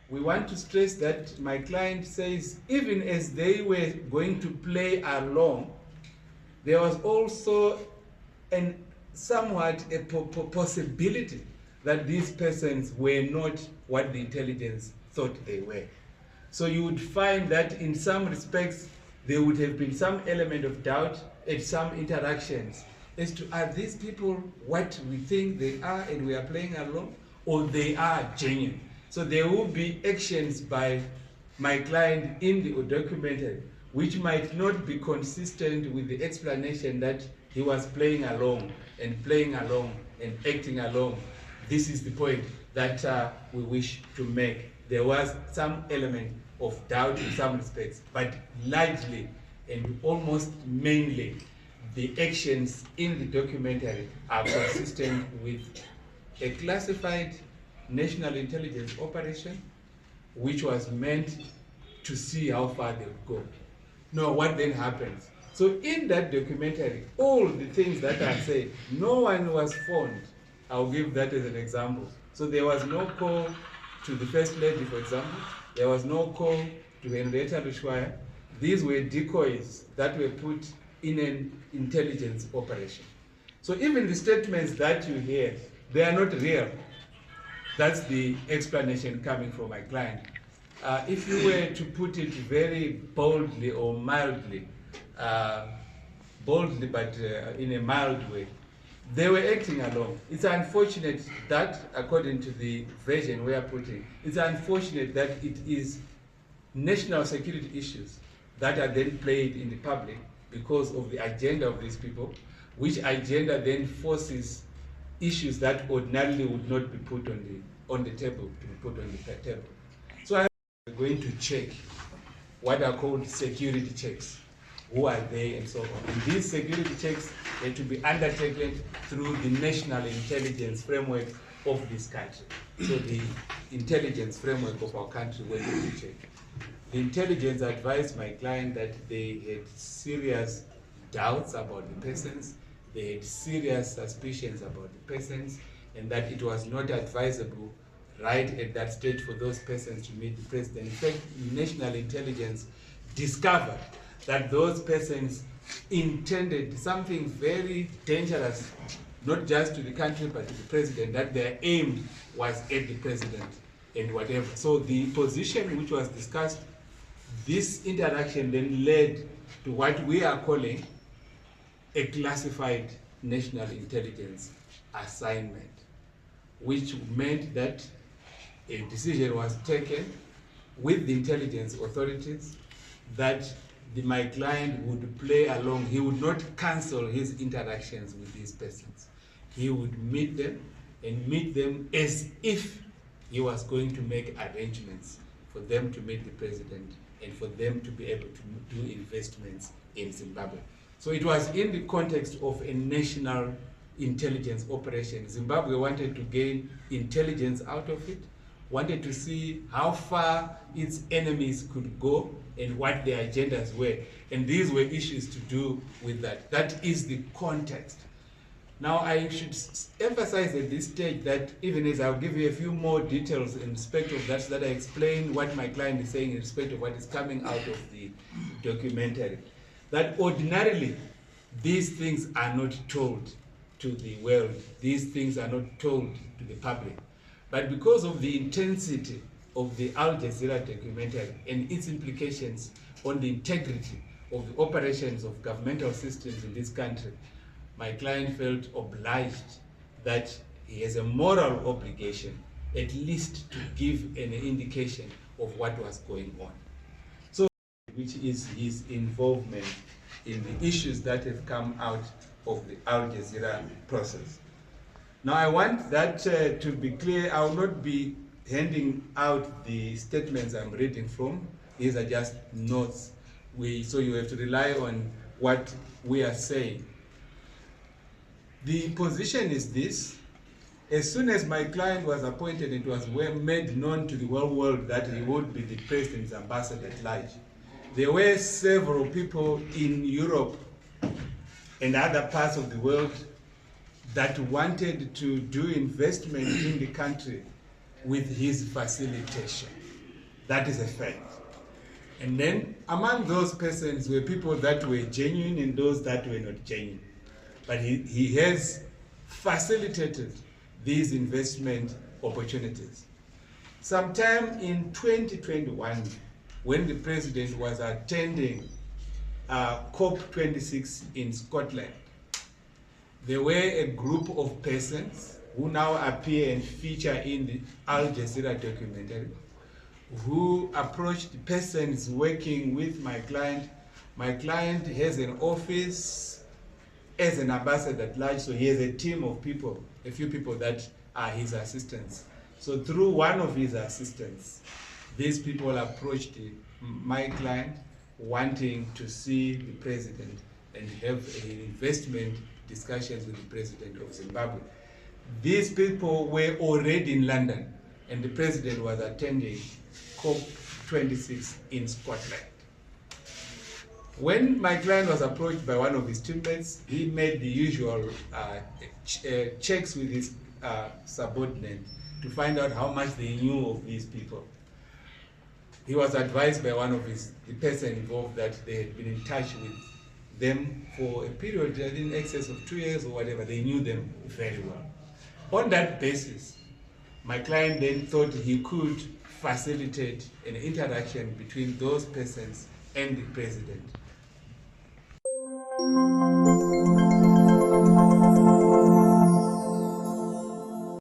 we want to stress that my client says even as they were going to play along, there was also somewhat a possibility that these persons were not what the intelligence thought they were. So you would find that in some respects there would have been some element of doubt at some interactions as to, are these people what we think they are and we are playing along, or they are genuine. So there will be actions by my client in the documentary which might not be consistent with the explanation that he was playing along and acting along. This is the point that we wish to make. There was some element of doubt in some respects, but largely and almost mainly the actions in the documentary are consistent with a classified national intelligence operation which was meant to see how far they would go. Now, what then happens? So in that documentary, all the things that are said, no one was phoned. I'll give that as an example. So there was no call to the First Lady, for example. There was no call to Henrietta Lushwaya. These were decoys that were put in an intelligence operation. So even the statements that you hear, they are not real. That's the explanation coming from my client. If you were to put it very boldly or mildly, but in a mild way, they were acting along. It's unfortunate that, according to the version we are putting, it's unfortunate that it is national security issues that are then played in the public because of the agenda of these people, which agenda then forces issues that ordinarily would not be put on the table to be put on the table. So I'm going to check what are called security checks. Who are they and so on. And these security checks are to be undertaken through the national intelligence framework of this country. So the intelligence framework of our country went to check. The intelligence advised my client that they had serious doubts about the persons, they had serious suspicions about the persons, and that it was not advisable right at that stage for those persons to meet the president. In fact, national intelligence discovered that those persons intended something very dangerous, not just to the country but to the president, that their aim was at the president and whatever. So the position which was discussed, this interaction then led to what we are calling a classified national intelligence assignment, which meant that a decision was taken with the intelligence authorities that my client would play along. He would not cancel his interactions with these persons. He would meet them and meet them as if he was going to make arrangements for them to meet the president and for them to be able to do investments in Zimbabwe. So it was in the context of a national intelligence operation. Zimbabwe wanted to gain intelligence out of it, wanted to see how far its enemies could go and what their agendas were. And these were issues to do with that. That is the context. Now, I should emphasize at this stage that even as I'll give you a few more details in respect of that, so that I explain what my client is saying in respect of what is coming out of the documentary, that ordinarily these things are not told to the world. These things are not told to the public. But because of the intensity of the Al Jazeera documentary and its implications on the integrity of the operations of governmental systems in this country, my client felt obliged that he has a moral obligation at least to give an indication of what was going on. So, which is his involvement in the issues that have come out of the Al Jazeera process. Now, I want that to be clear. I will not be handing out the statements I'm reading from. These are just notes. So you have to rely on what we are saying. The position is this: as soon as my client was appointed, it was made known to the whole world that he would be the president's ambassador at large. There were several people in Europe and other parts of the world that wanted to do investment in the country with his facilitation. That is a fact. And then among those persons were people that were genuine and those that were not genuine. But he has facilitated these investment opportunities. Sometime in 2021, when the president was attending COP26 in Scotland, there were a group of persons who now appear and feature in the Al Jazeera documentary, who approached persons working with my client. My client has an office as an ambassador at large, so he has a team of people, a few people that are his assistants. So through one of his assistants, these people approached my client wanting to see the president and have investment discussions with the president of Zimbabwe. These people were already in London, and the president was attending COP26 in Scotland. When my client was approached by one of his teammates, he made the usual checks with his subordinate to find out how much they knew of these people. He was advised by one of the person involved that they had been in touch with them for a period in excess of 2 years or whatever. They knew them very well. On that basis, my client then thought he could facilitate an interaction between those persons and the president.